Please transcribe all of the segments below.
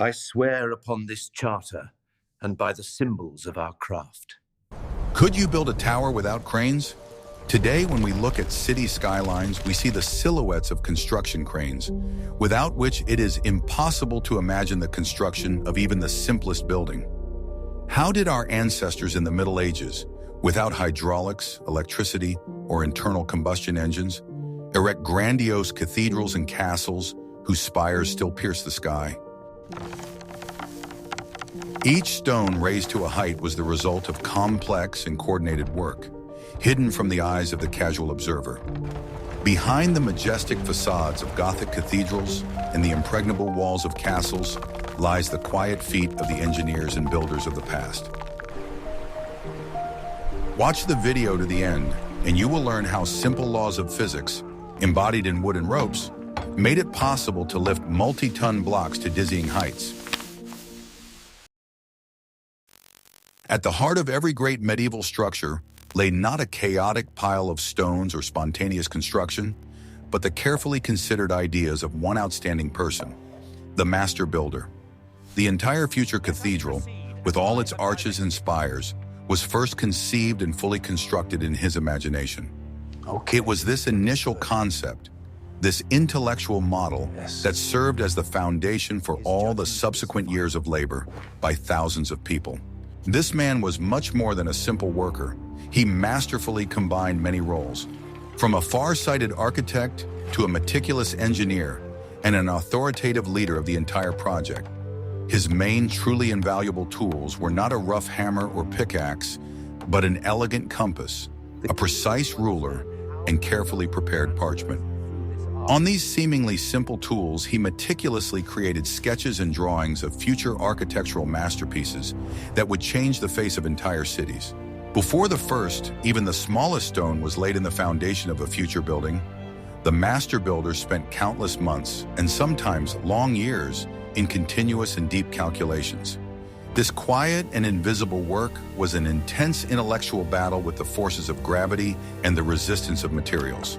I swear upon this charter and by the symbols of our craft. Could you build a tower without cranes? Today, when we look at city skylines, we see the silhouettes of construction cranes, without which it is impossible to imagine the construction of even the simplest building. How did our ancestors in the Middle Ages, without hydraulics, electricity, or internal combustion engines, erect grandiose cathedrals and castles whose spires still pierce the sky? Each stone raised to a height was the result of complex and coordinated work, hidden from the eyes of the casual observer. Behind the majestic facades of Gothic cathedrals and the impregnable walls of castles lies the quiet feet of the engineers and builders of the past. Watch the video to the end, and you will learn how simple laws of physics, embodied in wooden ropes, made it possible to lift multi-ton blocks to dizzying heights. At the heart of every great medieval structure lay not a chaotic pile of stones or spontaneous construction, but the carefully considered ideas of one outstanding person, the master builder. The entire future cathedral, with all its arches and spires, was first conceived and fully constructed in his imagination. It was this initial concept, this intellectual model, that served as the foundation for all the subsequent years of labor by thousands of people. This man was much more than a simple worker. He masterfully combined many roles, from a far-sighted architect to a meticulous engineer and an authoritative leader of the entire project. His main truly invaluable tools were not a rough hammer or pickaxe, but an elegant compass, a precise ruler, and carefully prepared parchment. On these seemingly simple tools, he meticulously created sketches and drawings of future architectural masterpieces that would change the face of entire cities. Before the first, even the smallest stone was laid in the foundation of a future building, the master builder spent countless months, and sometimes long years, in continuous and deep calculations. This quiet and invisible work was an intense intellectual battle with the forces of gravity and the resistance of materials.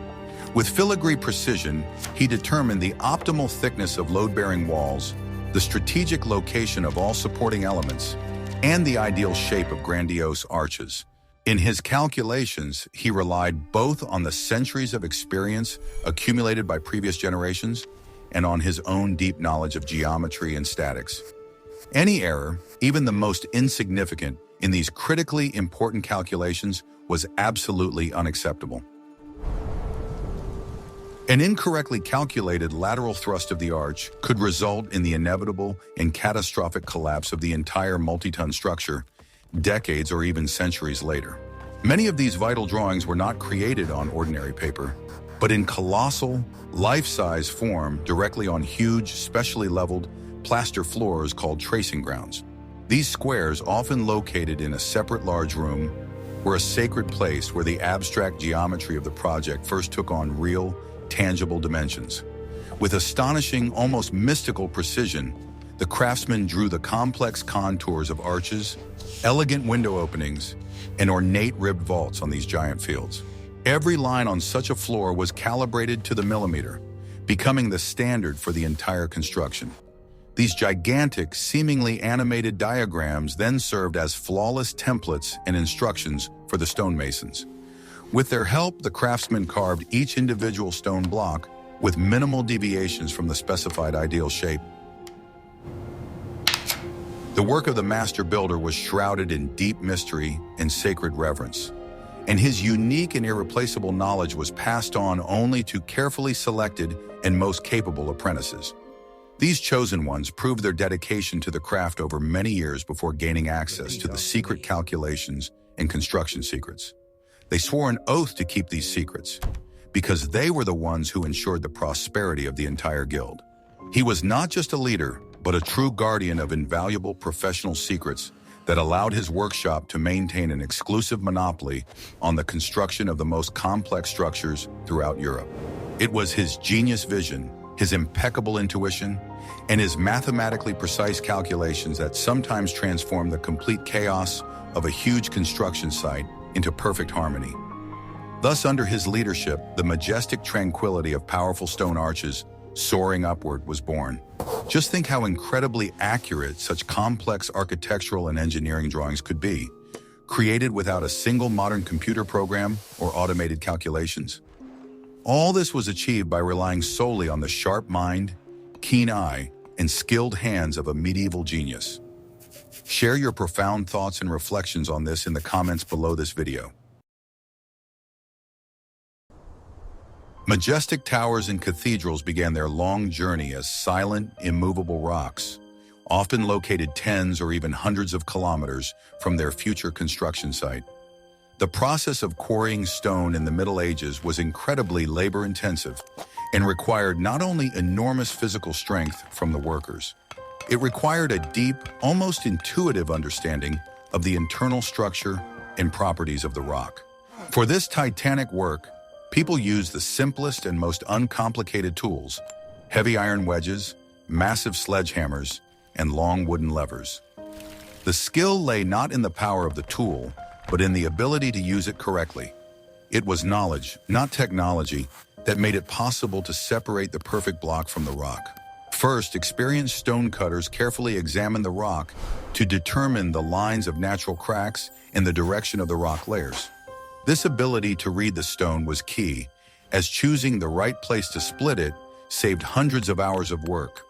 With filigree precision, he determined the optimal thickness of load-bearing walls, the strategic location of all supporting elements, and the ideal shape of grandiose arches. In his calculations, he relied both on the centuries of experience accumulated by previous generations and on his own deep knowledge of geometry and statics. Any error, even the most insignificant, in these critically important calculations was absolutely unacceptable. An incorrectly calculated lateral thrust of the arch could result in the inevitable and catastrophic collapse of the entire multi-ton structure, decades or even centuries later. Many of these vital drawings were not created on ordinary paper, but in colossal, life-size form directly on huge, specially leveled, plaster floors called tracing grounds. These squares, often located in a separate large room, were a sacred place where the abstract geometry of the project first took on real, tangible dimensions. With astonishing, almost mystical precision, the craftsman drew the complex contours of arches, elegant window openings, and ornate ribbed vaults on these giant fields. Every line on such a floor was calibrated to the millimeter, becoming the standard for the entire construction. These gigantic, seemingly animated diagrams then served as flawless templates and instructions for the stonemasons. With their help, the craftsmen carved each individual stone block with minimal deviations from the specified ideal shape. The work of the master builder was shrouded in deep mystery and sacred reverence, and his unique and irreplaceable knowledge was passed on only to carefully selected and most capable apprentices. These chosen ones proved their dedication to the craft over many years before gaining access to the secret calculations and construction secrets. They swore an oath to keep these secrets, because they were the ones who ensured the prosperity of the entire guild. He was not just a leader, but a true guardian of invaluable professional secrets that allowed his workshop to maintain an exclusive monopoly on the construction of the most complex structures throughout Europe. It was his genius vision, his impeccable intuition, and his mathematically precise calculations that sometimes transformed the complete chaos of a huge construction site into perfect harmony. Thus, under his leadership, the majestic tranquility of powerful stone arches soaring upward was born. Just think how incredibly accurate such complex architectural and engineering drawings could be, created without a single modern computer program or automated calculations. All this was achieved by relying solely on the sharp mind, keen eye, and skilled hands of a medieval genius. Share your profound thoughts and reflections on this in the comments below this video. Majestic towers and cathedrals began their long journey as silent, immovable rocks, often located tens or even hundreds of kilometers from their future construction site. The process of quarrying stone in the Middle Ages was incredibly labor-intensive and required not only enormous physical strength from the workers, it required a deep, almost intuitive understanding of the internal structure and properties of the rock. For this titanic work, people used the simplest and most uncomplicated tools: heavy iron wedges, massive sledgehammers, and long wooden levers. The skill lay not in the power of the tool, but in the ability to use it correctly. It was knowledge, not technology, that made it possible to separate the perfect block from the rock. First, experienced stonecutters carefully examined the rock to determine the lines of natural cracks and the direction of the rock layers. This ability to read the stone was key, as choosing the right place to split it saved hundreds of hours of work.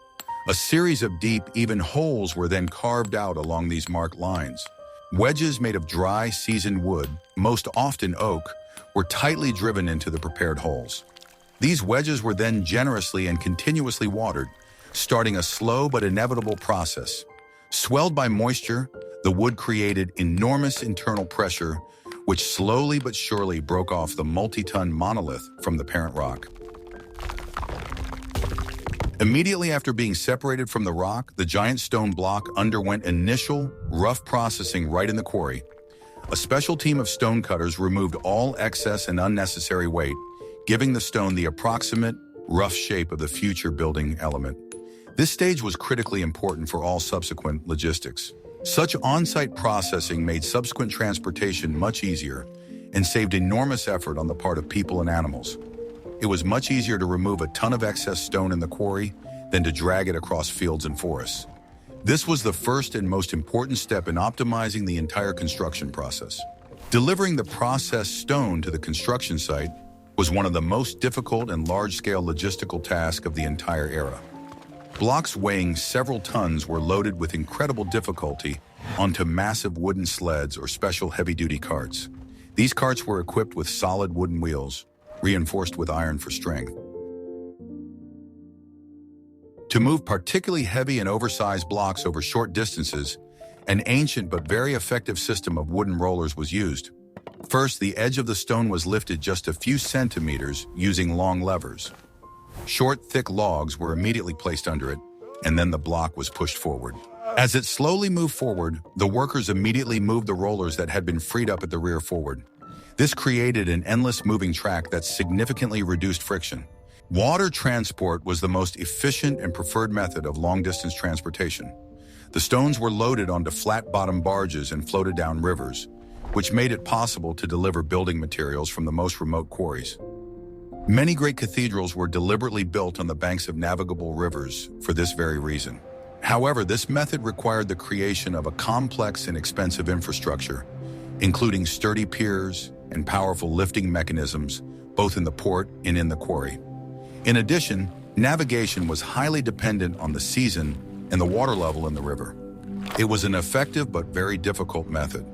A series of deep, even holes were then carved out along these marked lines. Wedges made of dry, seasoned wood, most often oak, were tightly driven into the prepared holes. These wedges were then generously and continuously watered, starting a slow but inevitable process. Swelled by moisture, the wood created enormous internal pressure, which slowly but surely broke off the multi-ton monolith from the parent rock. Immediately after being separated from the rock, the giant stone block underwent initial, rough processing right in the quarry. A special team of stonecutters removed all excess and unnecessary weight, giving the stone the approximate, rough shape of the future building element. This stage was critically important for all subsequent logistics. Such on-site processing made subsequent transportation much easier and saved enormous effort on the part of people and animals. It was much easier to remove a ton of excess stone in the quarry than to drag it across fields and forests. This was the first and most important step in optimizing the entire construction process. Delivering the processed stone to the construction site was one of the most difficult and large-scale logistical tasks of the entire era. Blocks weighing several tons were loaded with incredible difficulty onto massive wooden sleds or special heavy-duty carts. These carts were equipped with solid wooden wheels, reinforced with iron for strength. To move particularly heavy and oversized blocks over short distances, an ancient but very effective system of wooden rollers was used. First, the edge of the stone was lifted just a few centimeters using long levers. Short, thick logs were immediately placed under it, and then the block was pushed forward. As it slowly moved forward, the workers immediately moved the rollers that had been freed up at the rear forward. This created an endless moving track that significantly reduced friction. Water transport was the most efficient and preferred method of long-distance transportation. The stones were loaded onto flat-bottom barges and floated down rivers, which made it possible to deliver building materials from the most remote quarries. Many great cathedrals were deliberately built on the banks of navigable rivers for this very reason. However, this method required the creation of a complex and expensive infrastructure, including sturdy piers and powerful lifting mechanisms, both in the port and in the quarry. In addition, navigation was highly dependent on the season and the water level in the river. It was an effective but very difficult method.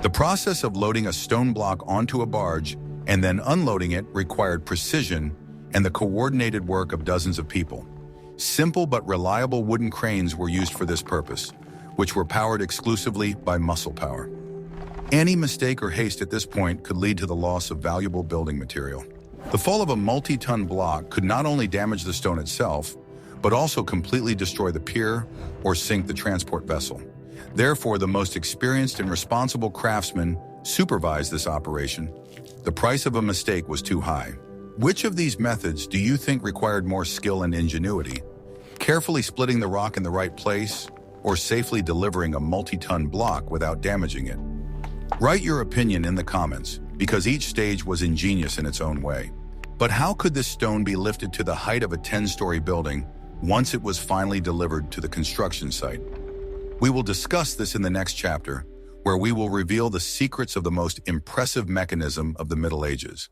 The process of loading a stone block onto a barge and then unloading it required precision and the coordinated work of dozens of people. Simple but reliable wooden cranes were used for this purpose, which were powered exclusively by muscle power. Any mistake or haste at this point could lead to the loss of valuable building material. The fall of a multi-ton block could not only damage the stone itself, but also completely destroy the pier or sink the transport vessel. Therefore, the most experienced and responsible craftsmen supervised this operation. The price of a mistake was too high. Which of these methods do you think required more skill and ingenuity? Carefully splitting the rock in the right place, or safely delivering a multi-ton block without damaging it? Write your opinion in the comments, because each stage was ingenious in its own way. But how could this stone be lifted to the height of a 10-story building once it was finally delivered to the construction site? We will discuss this in the next chapter, where we will reveal the secrets of the most impressive mechanism of the Middle Ages.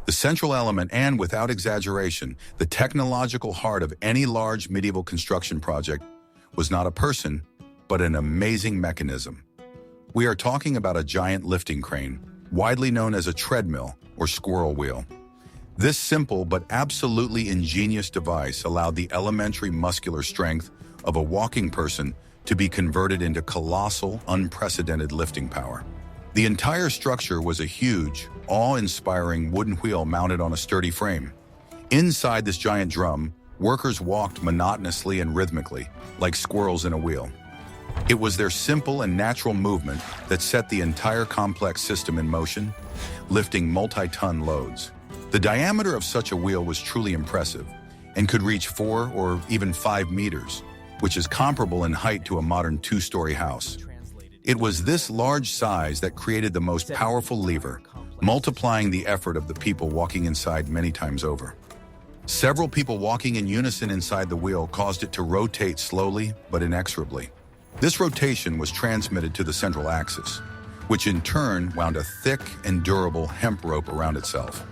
The central element and, without exaggeration, the technological heart of any large medieval construction project was not a person, but an amazing mechanism. We are talking about a giant lifting crane, widely known as a treadmill or squirrel wheel. This simple but absolutely ingenious device allowed the elementary muscular strength of a walking person to be converted into colossal, unprecedented lifting power. The entire structure was a huge, awe-inspiring wooden wheel mounted on a sturdy frame. Inside this giant drum, workers walked monotonously and rhythmically, like squirrels in a wheel. It was their simple and natural movement that set the entire complex system in motion, lifting multi-ton loads. The diameter of such a wheel was truly impressive and could reach 4 or even 5 meters, which is comparable in height to a modern 2-story house. It was this large size that created the most powerful lever, multiplying the effort of the people walking inside many times over. Several people walking in unison inside the wheel caused it to rotate slowly but inexorably. This rotation was transmitted to the central axis, which in turn wound a thick and durable hemp rope around itself.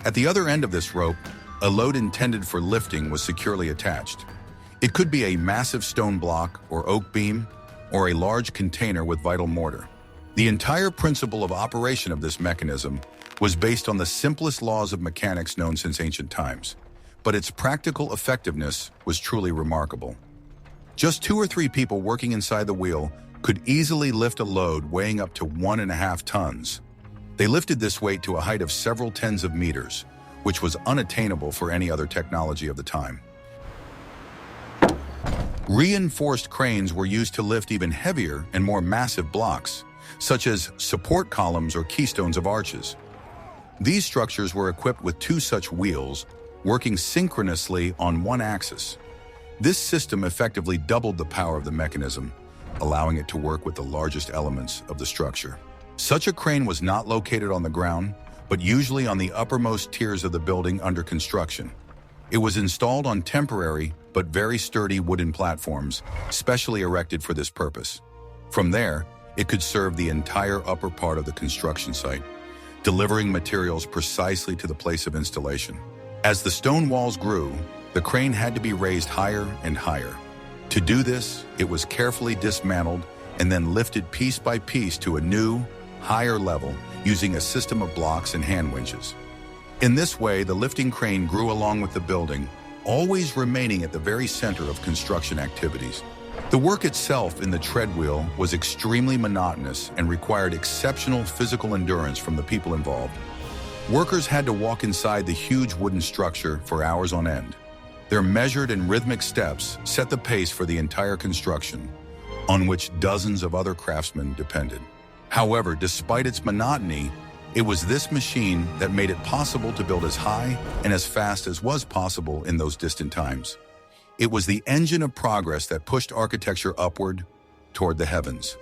At the other end of this rope, a load intended for lifting was securely attached. It could be a massive stone block or oak beam, or a large container with vital mortar. The entire principle of operation of this mechanism was based on the simplest laws of mechanics known since ancient times, but its practical effectiveness was truly remarkable. Just 2 or 3 people working inside the wheel could easily lift a load weighing up to 1.5 tons. They lifted this weight to a height of several tens of meters, which was unattainable for any other technology of the time. Reinforced cranes were used to lift even heavier and more massive blocks, such as support columns or keystones of arches. These structures were equipped with 2 such wheels, working synchronously on one axis. This system effectively doubled the power of the mechanism, allowing it to work with the largest elements of the structure. Such a crane was not located on the ground, but usually on the uppermost tiers of the building under construction. It was installed on temporary but very sturdy wooden platforms, specially erected for this purpose. From there, it could serve the entire upper part of the construction site, delivering materials precisely to the place of installation. As the stone walls grew, the crane had to be raised higher and higher. To do this, it was carefully dismantled and then lifted piece by piece to a new, higher level using a system of blocks and hand winches. In this way, the lifting crane grew along with the building, always remaining at the very center of construction activities. The work itself in the treadwheel was extremely monotonous and required exceptional physical endurance from the people involved. Workers had to walk inside the huge wooden structure for hours on end. Their measured and rhythmic steps set the pace for the entire construction, on which dozens of other craftsmen depended. However, despite its monotony, it was this machine that made it possible to build as high and as fast as was possible in those distant times. It was the engine of progress that pushed architecture upward toward the heavens.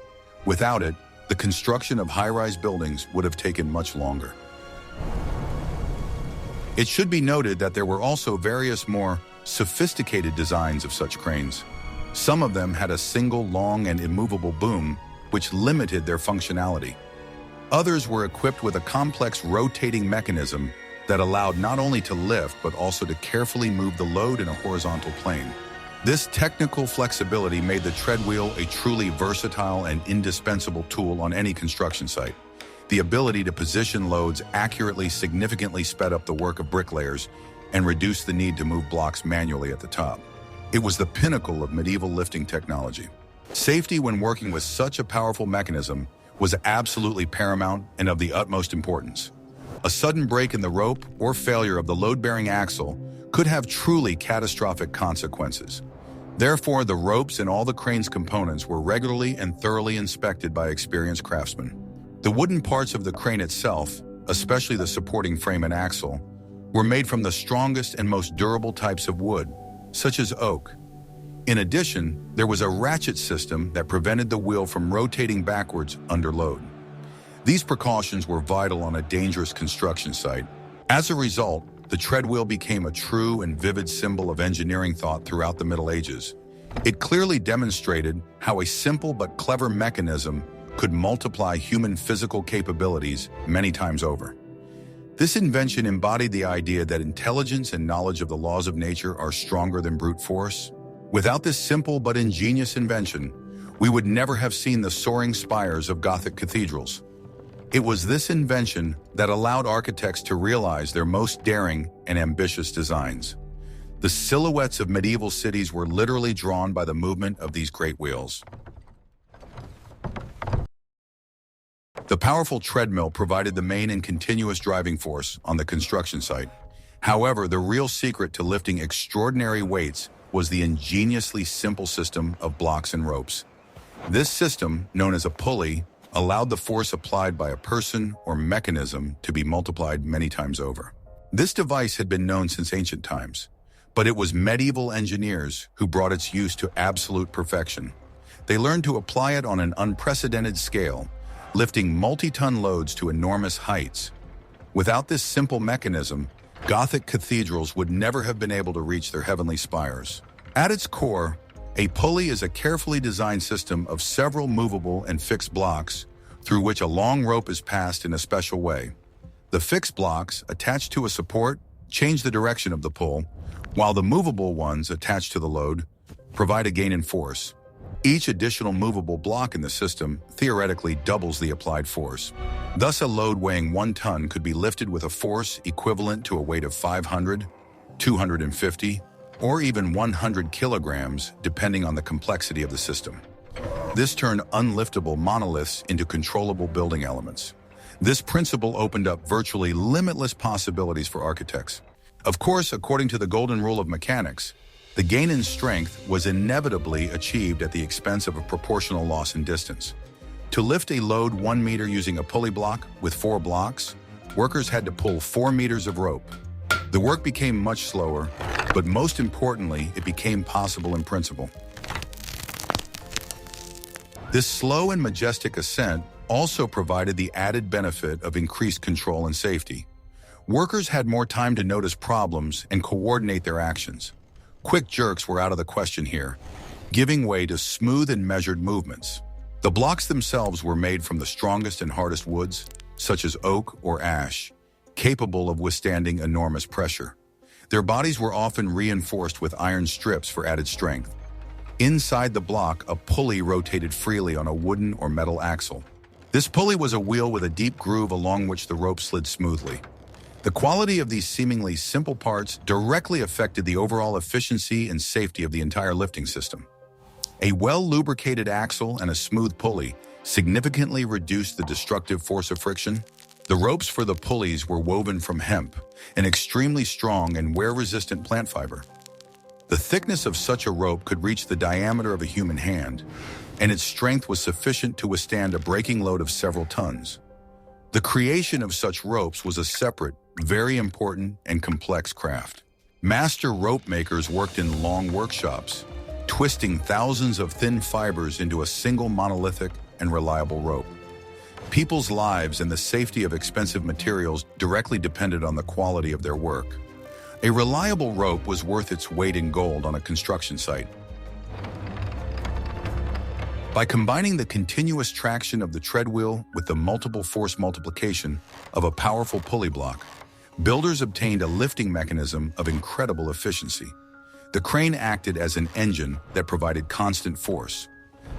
Without it, the construction of high-rise buildings would have taken much longer. It should be noted that there were also various more sophisticated designs of such cranes. Some of them had a single long and immovable boom, which limited their functionality. Others were equipped with a complex rotating mechanism that allowed not only to lift but also to carefully move the load in a horizontal plane. This technical flexibility made the treadwheel a truly versatile and indispensable tool on any construction site. The ability to position loads accurately significantly sped up the work of bricklayers and reduced the need to move blocks manually at the top. It was the pinnacle of medieval lifting technology. Safety when working with such a powerful mechanism was absolutely paramount and of the utmost importance. A sudden break in the rope or failure of the load-bearing axle could have truly catastrophic consequences. Therefore, the ropes and all the crane's components were regularly and thoroughly inspected by experienced craftsmen. The wooden parts of the crane itself, especially the supporting frame and axle, were made from the strongest and most durable types of wood, such as oak. In addition, there was a ratchet system that prevented the wheel from rotating backwards under load. These precautions were vital on a dangerous construction site. As a result, the treadwheel became a true and vivid symbol of engineering thought throughout the Middle Ages. It clearly demonstrated how a simple but clever mechanism could multiply human physical capabilities many times over. This invention embodied the idea that intelligence and knowledge of the laws of nature are stronger than brute force. Without this simple but ingenious invention, we would never have seen the soaring spires of Gothic cathedrals. It was this invention that allowed architects to realize their most daring and ambitious designs. The silhouettes of medieval cities were literally drawn by the movement of these great wheels. The powerful treadmill provided the main and continuous driving force on the construction site. However, the real secret to lifting extraordinary weights was the ingeniously simple system of blocks and ropes. This system, known as a pulley, allowed the force applied by a person or mechanism to be multiplied many times over. This device had been known since ancient times, but it was medieval engineers who brought its use to absolute perfection. They learned to apply it on an unprecedented scale, lifting multi-ton loads to enormous heights. Without this simple mechanism, Gothic cathedrals would never have been able to reach their heavenly spires. At its core, a pulley is a carefully designed system of several movable and fixed blocks through which a long rope is passed in a special way. The fixed blocks, attached to a support, change the direction of the pull, while the movable ones attached to the load provide a gain in force. Each additional movable block in the system theoretically doubles the applied force. Thus, a load weighing 1 ton could be lifted with a force equivalent to a weight of 500, 250, or even 100 kilograms, depending on the complexity of the system. This turned unliftable monoliths into controllable building elements. This principle opened up virtually limitless possibilities for architects. Of course, according to the golden rule of mechanics, the gain in strength was inevitably achieved at the expense of a proportional loss in distance. To lift a load 1 meter using a pulley block with 4 blocks, workers had to pull 4 meters of rope. The work became much slower, but most importantly, it became possible in principle. This slow and majestic ascent also provided the added benefit of increased control and safety. Workers had more time to notice problems and coordinate their actions. Quick jerks were out of the question here, giving way to smooth and measured movements. The blocks themselves were made from the strongest and hardest woods, such as oak or ash, capable of withstanding enormous pressure. Their bodies were often reinforced with iron strips for added strength. Inside the block, a pulley rotated freely on a wooden or metal axle. This pulley was a wheel with a deep groove along which the rope slid smoothly. The quality of these seemingly simple parts directly affected the overall efficiency and safety of the entire lifting system. A well-lubricated axle and a smooth pulley significantly reduced the destructive force of friction. The ropes for the pulleys were woven from hemp, an extremely strong and wear-resistant plant fiber. The thickness of such a rope could reach the diameter of a human hand, and its strength was sufficient to withstand a breaking load of several tons. The creation of such ropes was a separate, very important, and complex craft. Master rope makers worked in long workshops, twisting thousands of thin fibers into a single monolithic and reliable rope. People's lives and the safety of expensive materials directly depended on the quality of their work. A reliable rope was worth its weight in gold on a construction site. By combining the continuous traction of the treadwheel with the multiple force multiplication of a powerful pulley block, builders obtained a lifting mechanism of incredible efficiency. The crane acted as an engine that provided constant force.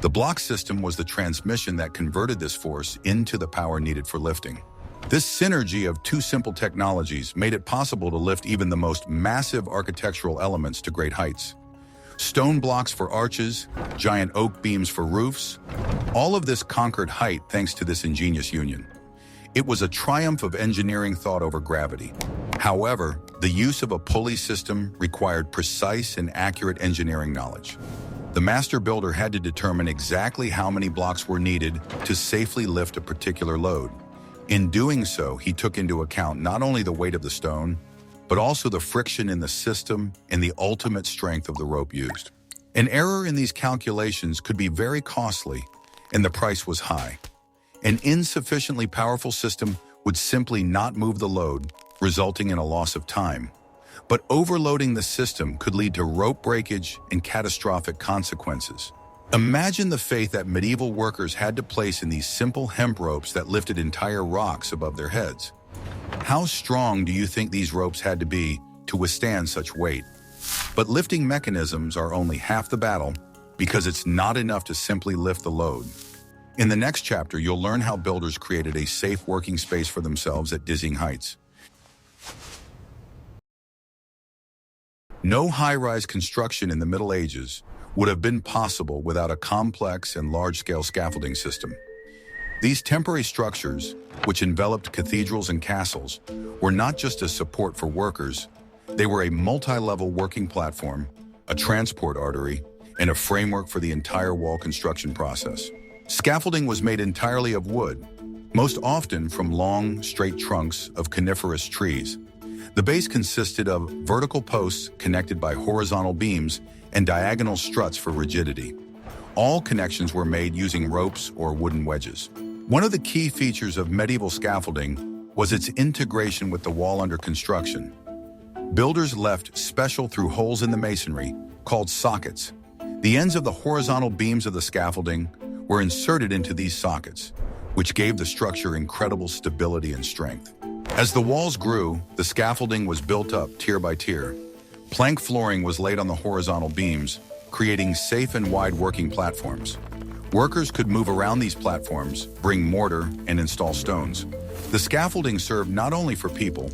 The block system was the transmission that converted this force into the power needed for lifting. This synergy of two simple technologies made it possible to lift even the most massive architectural elements to great heights. Stone blocks for arches, giant oak beams for roofs, all of this conquered height thanks to this ingenious union. It was a triumph of engineering thought over gravity. However, the use of a pulley system required precise and accurate engineering knowledge. The master builder had to determine exactly how many blocks were needed to safely lift a particular load. In doing so, he took into account not only the weight of the stone, but also the friction in the system and the ultimate strength of the rope used. An error in these calculations could be very costly, and the price was high. An insufficiently powerful system would simply not move the load, resulting in a loss of time. But overloading the system could lead to rope breakage and catastrophic consequences. Imagine the faith that medieval workers had to place in these simple hemp ropes that lifted entire rocks above their heads. How strong do you think these ropes had to be to withstand such weight? But lifting mechanisms are only half the battle, because it's not enough to simply lift the load. In the next chapter, you'll learn how builders created a safe working space for themselves at dizzying heights. No high-rise construction in the Middle Ages would have been possible without a complex and large-scale scaffolding system. These temporary structures, which enveloped cathedrals and castles, were not just a support for workers, they were a multi-level working platform, a transport artery, and a framework for the entire wall construction process. Scaffolding was made entirely of wood, most often from long, straight trunks of coniferous trees. The base consisted of vertical posts connected by horizontal beams and diagonal struts for rigidity. All connections were made using ropes or wooden wedges. One of the key features of medieval scaffolding was its integration with the wall under construction. Builders left special through holes in the masonry, called sockets. The ends of the horizontal beams of the scaffolding were inserted into these sockets, which gave the structure incredible stability and strength. As the walls grew, the scaffolding was built up tier by tier. Plank flooring was laid on the horizontal beams, creating safe and wide working platforms. Workers could move around these platforms, bring mortar, and install stones. The scaffolding served not only for people,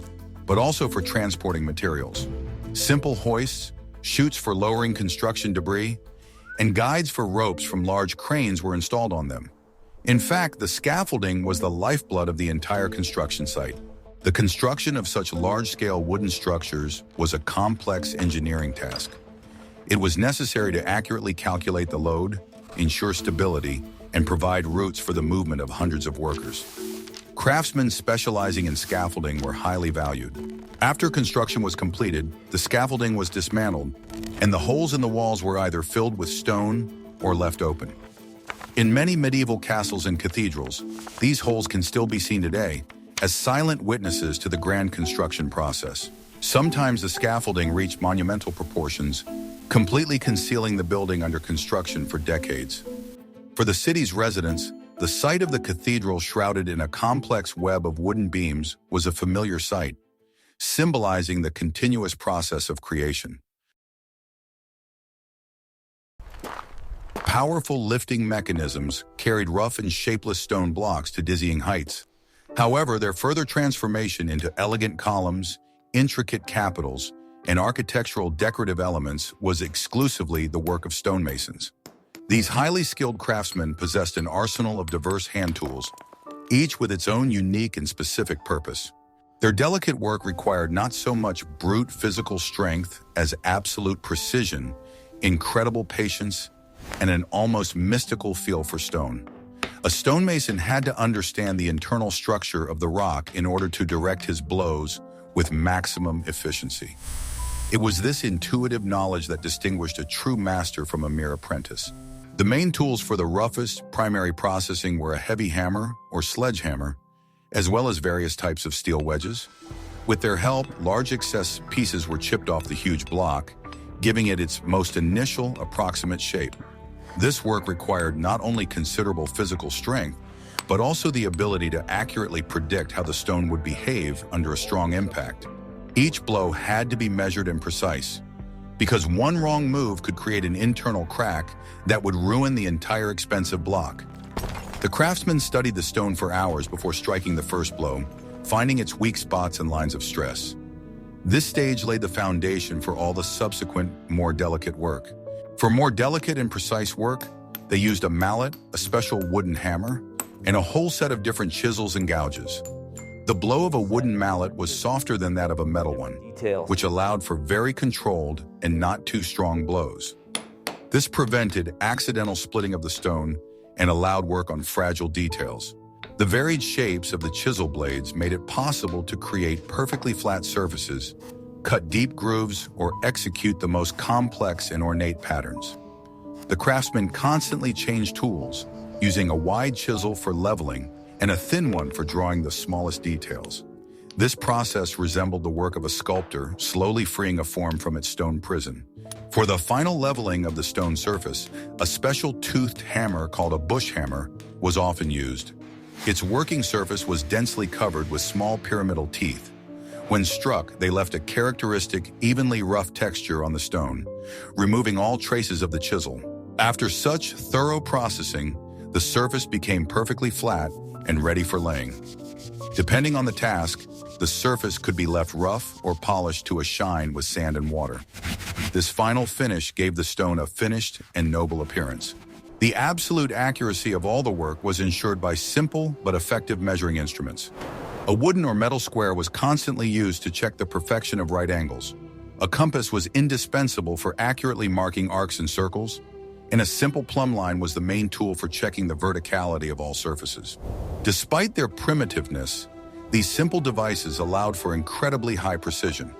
but also for transporting materials. Simple hoists, chutes for lowering construction debris, and guides for ropes from large cranes were installed on them. In fact, the scaffolding was the lifeblood of the entire construction site. The construction of such large-scale wooden structures was a complex engineering task. It was necessary to accurately calculate the load, ensure stability, and provide routes for the movement of hundreds of workers. Craftsmen specializing in scaffolding were highly valued. After construction was completed, the scaffolding was dismantled, and the holes in the walls were either filled with stone or left open. In many medieval castles and cathedrals, these holes can still be seen today as silent witnesses to the grand construction process. Sometimes the scaffolding reached monumental proportions, completely concealing the building under construction for decades. For the city's residents, the sight of the cathedral shrouded in a complex web of wooden beams was a familiar sight, symbolizing the continuous process of creation. Powerful lifting mechanisms carried rough and shapeless stone blocks to dizzying heights. However, their further transformation into elegant columns, intricate capitals, and architectural decorative elements was exclusively the work of stonemasons. These highly skilled craftsmen possessed an arsenal of diverse hand tools, each with its own unique and specific purpose. Their delicate work required not so much brute physical strength as absolute precision, incredible patience, and an almost mystical feel for stone. A stonemason had to understand the internal structure of the rock in order to direct his blows with maximum efficiency. It was this intuitive knowledge that distinguished a true master from a mere apprentice. The main tools for the roughest primary processing were a heavy hammer or sledgehammer, as well as various types of steel wedges. With their help, large excess pieces were chipped off the huge block, giving it its most initial approximate shape. This work required not only considerable physical strength, but also the ability to accurately predict how the stone would behave under a strong impact. Each blow had to be measured and precise, because one wrong move could create an internal crack that would ruin the entire expensive block. The craftsmen studied the stone for hours before striking the first blow, finding its weak spots and lines of stress. This stage laid the foundation for all the subsequent, more delicate work. For more delicate and precise work, they used a mallet, a special wooden hammer, and a whole set of different chisels and gouges. The blow of a wooden mallet was softer than that of a metal one, which allowed for very controlled and not too strong blows. This prevented accidental splitting of the stone and allowed work on fragile details. The varied shapes of the chisel blades made it possible to create perfectly flat surfaces, cut deep grooves, or execute the most complex and ornate patterns. The craftsmen constantly changed tools, using a wide chisel for leveling and a thin one for drawing the smallest details. This process resembled the work of a sculptor, slowly freeing a form from its stone prison. For the final leveling of the stone surface, a special toothed hammer called a bush hammer was often used. Its working surface was densely covered with small pyramidal teeth. When struck, they left a characteristic, evenly rough texture on the stone, removing all traces of the chisel. After such thorough processing, the surface became perfectly flat and ready for laying. Depending on the task, the surface could be left rough or polished to a shine with sand and water. This final finish gave the stone a finished and noble appearance. The absolute accuracy of all the work was ensured by simple but effective measuring instruments. A wooden or metal square was constantly used to check the perfection of right angles. A compass was indispensable for accurately marking arcs and circles, and a simple plumb line was the main tool for checking the verticality of all surfaces. Despite their primitiveness, these simple devices allowed for incredibly high precision.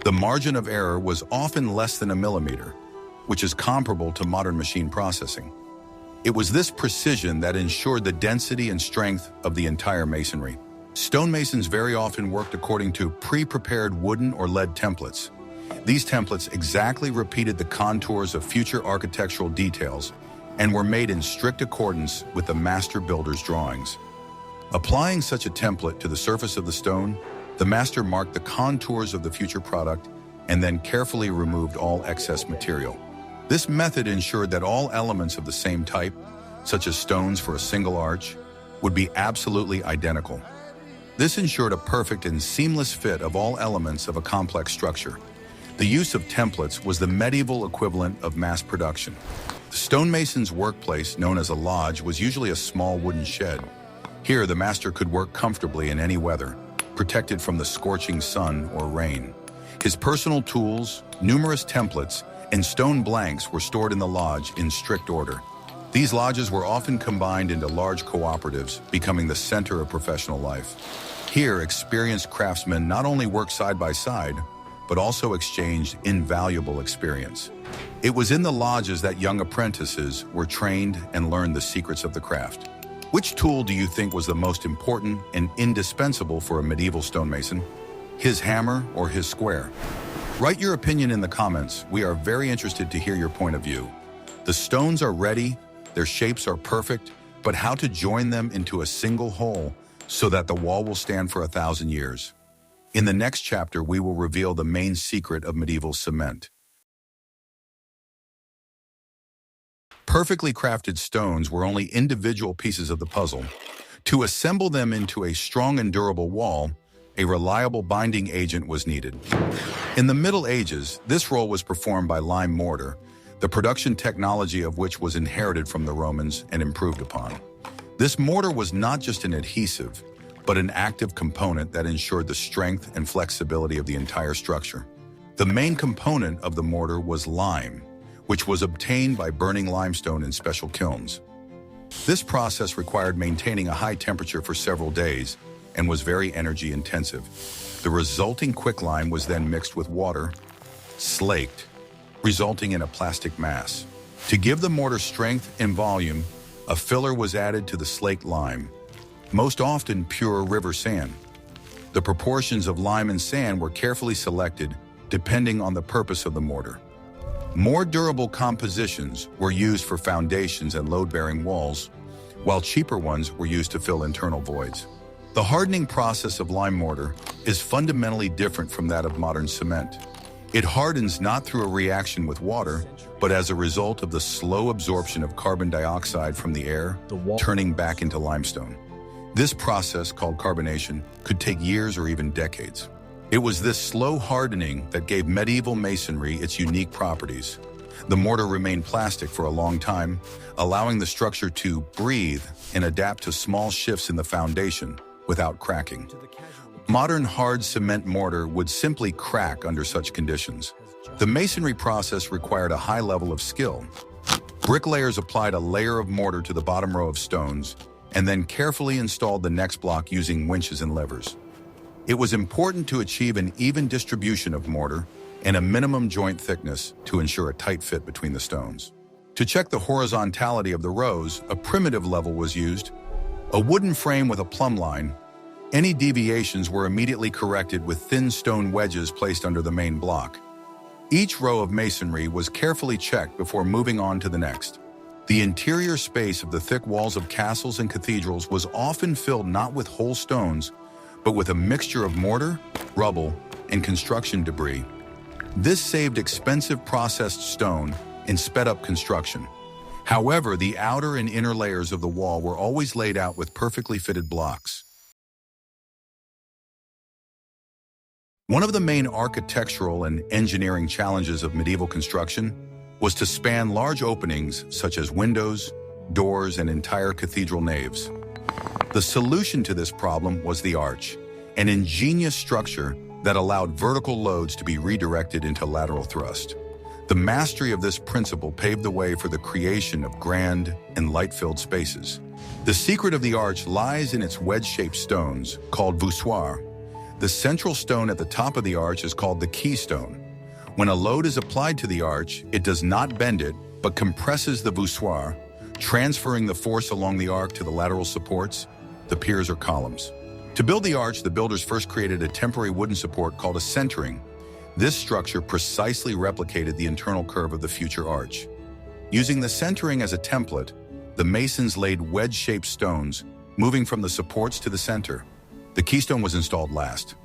The margin of error was often less than a millimeter, which is comparable to modern machine processing. It was this precision that ensured the density and strength of the entire masonry. Stonemasons very often worked according to pre-prepared wooden or lead templates. These templates exactly repeated the contours of future architectural details and were made in strict accordance with the master builder's drawings. Applying such a template to the surface of the stone, the master marked the contours of the future product and then carefully removed all excess material. This method ensured that all elements of the same type, such as stones for a single arch, would be absolutely identical. This ensured a perfect and seamless fit of all elements of a complex structure. The use of templates was the medieval equivalent of mass production. The stonemason's workplace, known as a lodge, was usually a small wooden shed. Here, the master could work comfortably in any weather, protected from the scorching sun or rain. His personal tools, numerous templates, and stone blanks were stored in the lodge in strict order. These lodges were often combined into large cooperatives, becoming the center of professional life. Here, experienced craftsmen not only worked side by side, but also exchanged invaluable experience. It was in the lodges that young apprentices were trained and learned the secrets of the craft. Which tool do you think was the most important and indispensable for a medieval stonemason? His hammer or his square? Write your opinion in the comments. We are very interested to hear your point of view. The stones are ready, their shapes are perfect, but how to join them into a single whole so that the wall will stand for 1,000 years? In the next chapter, we will reveal the main secret of medieval cement. Perfectly crafted stones were only individual pieces of the puzzle. To assemble them into a strong and durable wall, a reliable binding agent was needed. In the Middle Ages, this role was performed by lime mortar, the production technology of which was inherited from the Romans and improved upon. This mortar was not just an adhesive, but an active component that ensured the strength and flexibility of the entire structure. The main component of the mortar was lime, which was obtained by burning limestone in special kilns. This process required maintaining a high temperature for several days and was very energy intensive. The resulting quicklime was then mixed with water, slaked, resulting in a plastic mass. To give the mortar strength and volume, a filler was added to the slaked lime, most often pure river sand. The proportions of lime and sand were carefully selected depending on the purpose of the mortar. More durable compositions were used for foundations and load-bearing walls, while cheaper ones were used to fill internal voids. The hardening process of lime mortar is fundamentally different from that of modern cement. It hardens not through a reaction with water, but as a result of the slow absorption of carbon dioxide from the air, turning back into limestone. This process, called carbonation, could take years or even decades. It was this slow hardening that gave medieval masonry its unique properties. The mortar remained plastic for a long time, allowing the structure to breathe and adapt to small shifts in the foundation without cracking. Modern hard cement mortar would simply crack under such conditions. The masonry process required a high level of skill. Bricklayers applied a layer of mortar to the bottom row of stones and then carefully installed the next block using winches and levers. It was important to achieve an even distribution of mortar and a minimum joint thickness to ensure a tight fit between the stones. To check the horizontality of the rows, a primitive level was used. A wooden frame with a plumb line, any deviations were immediately corrected with thin stone wedges placed under the main block. Each row of masonry was carefully checked before moving on to the next. The interior space of the thick walls of castles and cathedrals was often filled not with whole stones, but with a mixture of mortar, rubble, and construction debris. This saved expensive processed stone and sped up construction. However, the outer and inner layers of the wall were always laid out with perfectly fitted blocks. One of the main architectural and engineering challenges of medieval construction was to span large openings such as windows, doors, and entire cathedral naves. The solution to this problem was the arch, an ingenious structure that allowed vertical loads to be redirected into lateral thrust. The mastery of this principle paved the way for the creation of grand and light-filled spaces. The secret of the arch lies in its wedge-shaped stones, called voussoirs. The central stone at the top of the arch is called the keystone. When a load is applied to the arch, it does not bend it, but compresses the voussoir, transferring the force along the arc to the lateral supports, the piers or columns. To build the arch, the builders first created a temporary wooden support called a centering. This structure precisely replicated the internal curve of the future arch. Using the centering as a template, the masons laid wedge-shaped stones, moving from the supports to the center. The keystone was installed last.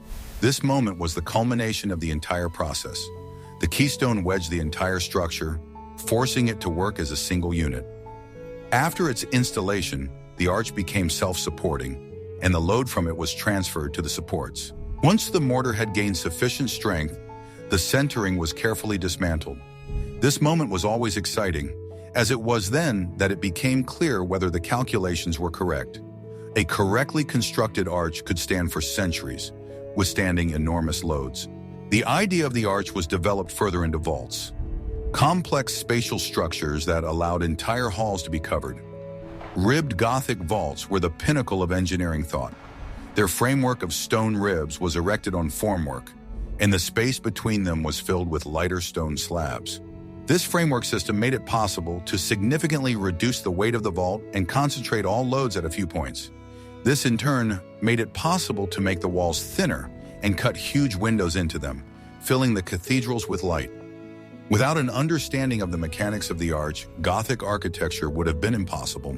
This moment was the culmination of the entire process. The keystone wedged the entire structure, forcing it to work as a single unit. After its installation, the arch became self-supporting, and the load from it was transferred to the supports. Once the mortar had gained sufficient strength, the centering was carefully dismantled. This moment was always exciting, as it was then that it became clear whether the calculations were correct. A correctly constructed arch could stand for centuries, withstanding enormous loads. The idea of the arch was developed further into vaults, complex spatial structures that allowed entire halls to be covered. Ribbed Gothic vaults were the pinnacle of engineering thought. Their framework of stone ribs was erected on formwork, and the space between them was filled with lighter stone slabs. This framework system made it possible to significantly reduce the weight of the vault and concentrate all loads at a few points. This in turn made it possible to make the walls thinner and cut huge windows into them, filling the cathedrals with light. Without an understanding of the mechanics of the arch, Gothic architecture would have been impossible.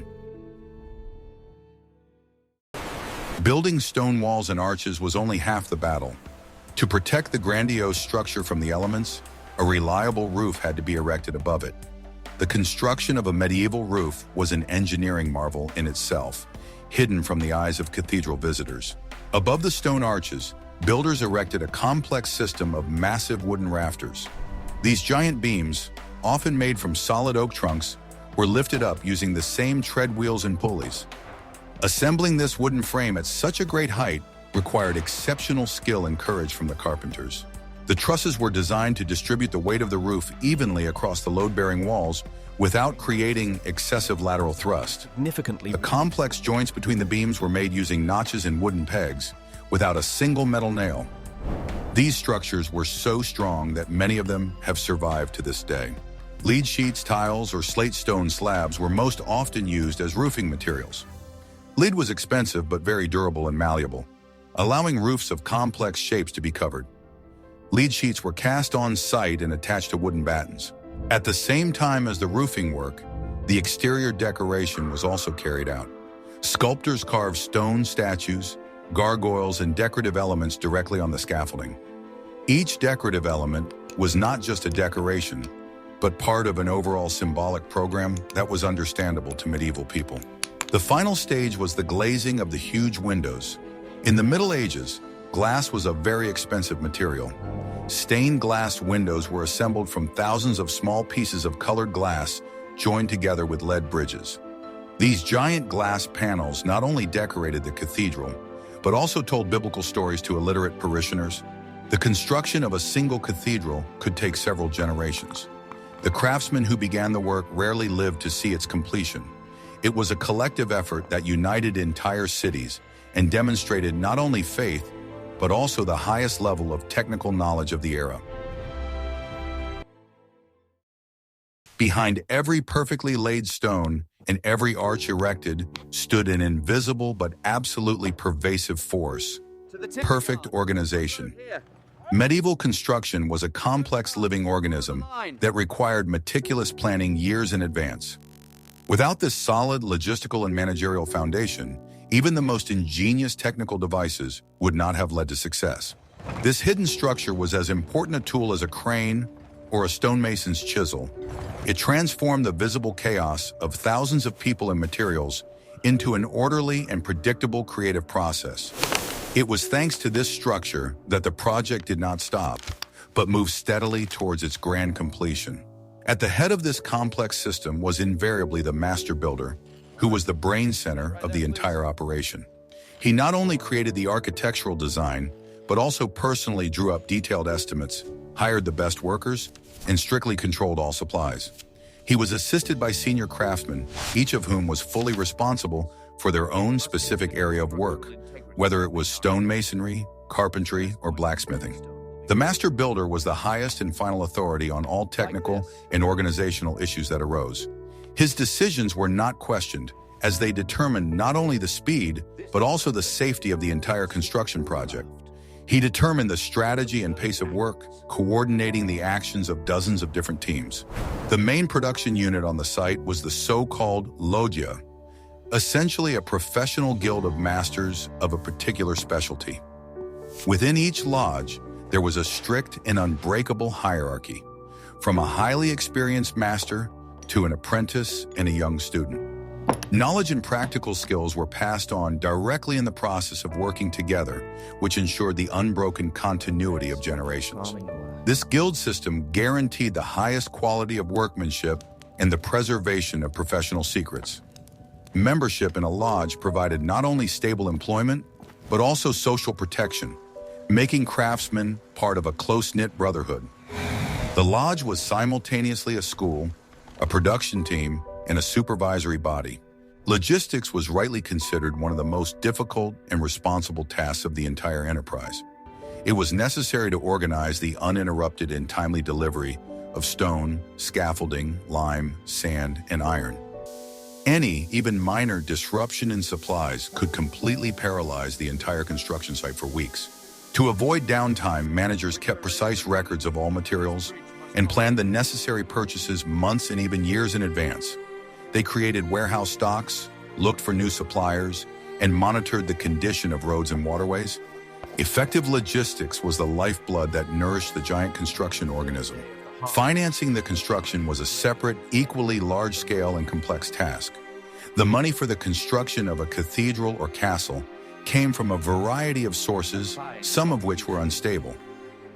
Building stone walls and arches was only half the battle. To protect the grandiose structure from the elements, a reliable roof had to be erected above it. The construction of a medieval roof was an engineering marvel in itself, hidden from the eyes of cathedral visitors. Above the stone arches, builders erected a complex system of massive wooden rafters. These giant beams, often made from solid oak trunks, were lifted up using the same treadwheels and pulleys. Assembling this wooden frame at such a great height required exceptional skill and courage from the carpenters. The trusses were designed to distribute the weight of the roof evenly across the load-bearing walls without creating excessive lateral thrust. The complex joints between the beams were made using notches and wooden pegs, without a single metal nail. These structures were so strong that many of them have survived to this day. Lead sheets, tiles, or slate stone slabs were most often used as roofing materials. Lead was expensive but very durable and malleable, allowing roofs of complex shapes to be covered. Lead sheets were cast on site and attached to wooden battens. At the same time as the roofing work, the exterior decoration was also carried out. Sculptors carved stone statues, gargoyles, and decorative elements directly on the scaffolding. Each decorative element was not just a decoration, but part of an overall symbolic program that was understandable to medieval people. The final stage was the glazing of the huge windows. In the Middle Ages, glass was a very expensive material. Stained glass windows were assembled from thousands of small pieces of colored glass joined together with lead bridges. These giant glass panels not only decorated the cathedral, but also told biblical stories to illiterate parishioners. The construction of a single cathedral could take several generations. The craftsmen who began the work rarely lived to see its completion. It was a collective effort that united entire cities and demonstrated not only faith, but also the highest level of technical knowledge of the era. Behind every perfectly laid stone and every arch erected stood an invisible but absolutely pervasive force. Perfect organization. Medieval construction was a complex living organism that required meticulous planning years in advance. Without this solid logistical and managerial foundation, even the most ingenious technical devices would not have led to success. This hidden structure was as important a tool as a crane or a stonemason's chisel. It transformed the visible chaos of thousands of people and materials into an orderly and predictable creative process. It was thanks to this structure that the project did not stop, but moved steadily towards its grand completion. At the head of this complex system was invariably the master builder, who was the brain center of the entire operation. He not only created the architectural design, but also personally drew up detailed estimates, hired the best workers, and strictly controlled all supplies. He was assisted by senior craftsmen, each of whom was fully responsible for their own specific area of work, whether it was stonemasonry, carpentry, or blacksmithing. The master builder was the highest and final authority on all technical and organizational issues that arose. His decisions were not questioned, as they determined not only the speed, but also the safety of the entire construction project. He determined the strategy and pace of work, coordinating the actions of dozens of different teams. The main production unit on the site was the so-called loggia, essentially a professional guild of masters of a particular specialty. Within each lodge, there was a strict and unbreakable hierarchy, from a highly experienced master to an apprentice and a young student. Knowledge and practical skills were passed on directly in the process of working together, which ensured the unbroken continuity of generations. This guild system guaranteed the highest quality of workmanship and the preservation of professional secrets. Membership in a lodge provided not only stable employment, but also social protection, making craftsmen part of a close-knit brotherhood. The lodge was simultaneously a school, a production team, and a supervisory body. Logistics was rightly considered one of the most difficult and responsible tasks of the entire enterprise. It was necessary to organize the uninterrupted and timely delivery of stone, scaffolding, lime, sand, and iron. Any, even minor, disruption in supplies could completely paralyze the entire construction site for weeks. To avoid downtime, managers kept precise records of all materials and planned the necessary purchases months and even years in advance. They created warehouse stocks, looked for new suppliers, and monitored the condition of roads and waterways. Effective logistics was the lifeblood that nourished the giant construction organism. Financing the construction was a separate, equally large-scale and complex task. The money for the construction of a cathedral or castle came from a variety of sources, some of which were unstable.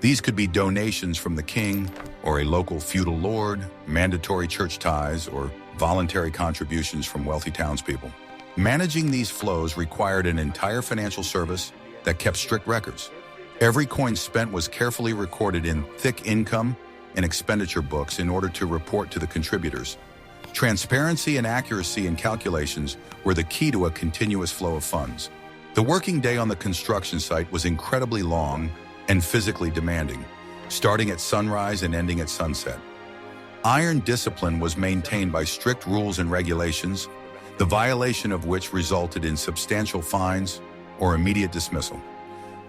These could be donations from the king or a local feudal lord, mandatory church ties, or voluntary contributions from wealthy townspeople. Managing these flows required an entire financial service that kept strict records. Every coin spent was carefully recorded in thick income and expenditure books in order to report to the contributors. Transparency and accuracy in calculations were the key to a continuous flow of funds. The working day on the construction site was incredibly long and physically demanding, starting at sunrise and ending at sunset. Iron discipline was maintained by strict rules and regulations, the violation of which resulted in substantial fines or immediate dismissal.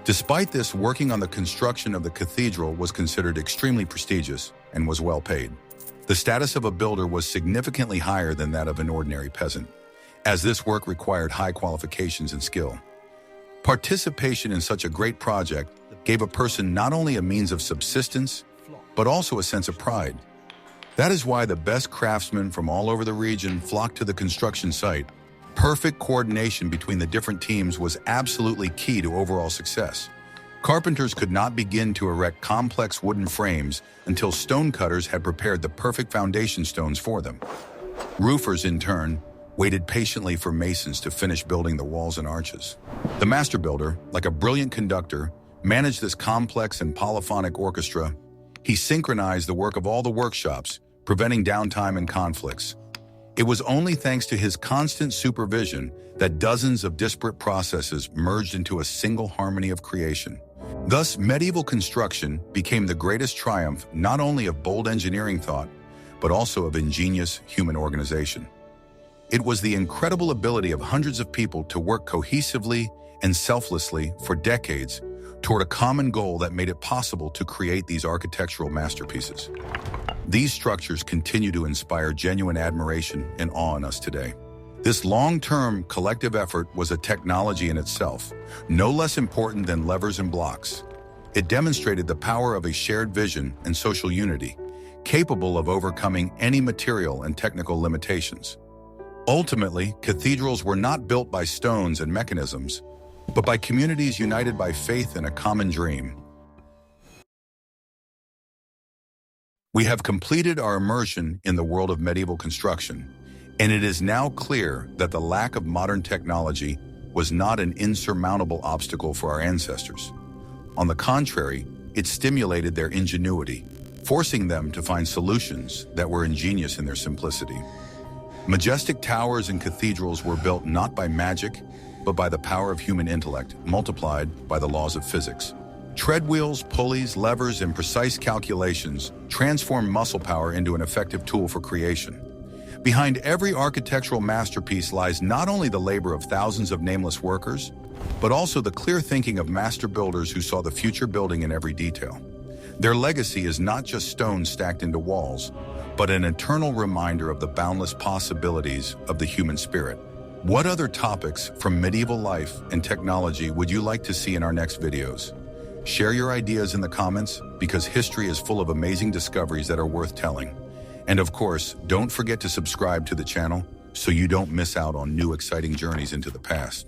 Despite this, working on the construction of the cathedral was considered extremely prestigious and was well paid. The status of a builder was significantly higher than that of an ordinary peasant, as this work required high qualifications and skill. Participation in such a great project gave a person not only a means of subsistence, but also a sense of pride. That is why the best craftsmen from all over the region flocked to the construction site. Perfect coordination between the different teams was absolutely key to overall success. Carpenters could not begin to erect complex wooden frames until stonecutters had prepared the perfect foundation stones for them. Roofers, in turn, waited patiently for masons to finish building the walls and arches. The master builder, like a brilliant conductor, managed this complex and polyphonic orchestra. He synchronized the work of all the workshops, preventing downtime and conflicts. It was only thanks to his constant supervision that dozens of disparate processes merged into a single harmony of creation. Thus, medieval construction became the greatest triumph not only of bold engineering thought, but also of ingenious human organization. It was the incredible ability of hundreds of people to work cohesively and selflessly for decades toward a common goal that made it possible to create these architectural masterpieces. These structures continue to inspire genuine admiration and awe in us today. This long-term collective effort was a technology in itself, no less important than levers and blocks. It demonstrated the power of a shared vision and social unity, capable of overcoming any material and technical limitations. Ultimately, cathedrals were not built by stones and mechanisms, but by communities united by faith and a common dream. We have completed our immersion in the world of medieval construction, and it is now clear that the lack of modern technology was not an insurmountable obstacle for our ancestors. On the contrary, it stimulated their ingenuity, forcing them to find solutions that were ingenious in their simplicity. Majestic towers and cathedrals were built not by magic, but by the power of human intellect, multiplied by the laws of physics. Treadwheels, pulleys, levers, and precise calculations transform muscle power into an effective tool for creation. Behind every architectural masterpiece lies not only the labor of thousands of nameless workers, but also the clear thinking of master builders who saw the future building in every detail. Their legacy is not just stones stacked into walls, but an eternal reminder of the boundless possibilities of the human spirit. What other topics from medieval life and technology would you like to see in our next videos? Share your ideas in the comments, because history is full of amazing discoveries that are worth telling. And of course, don't forget to subscribe to the channel so you don't miss out on new exciting journeys into the past.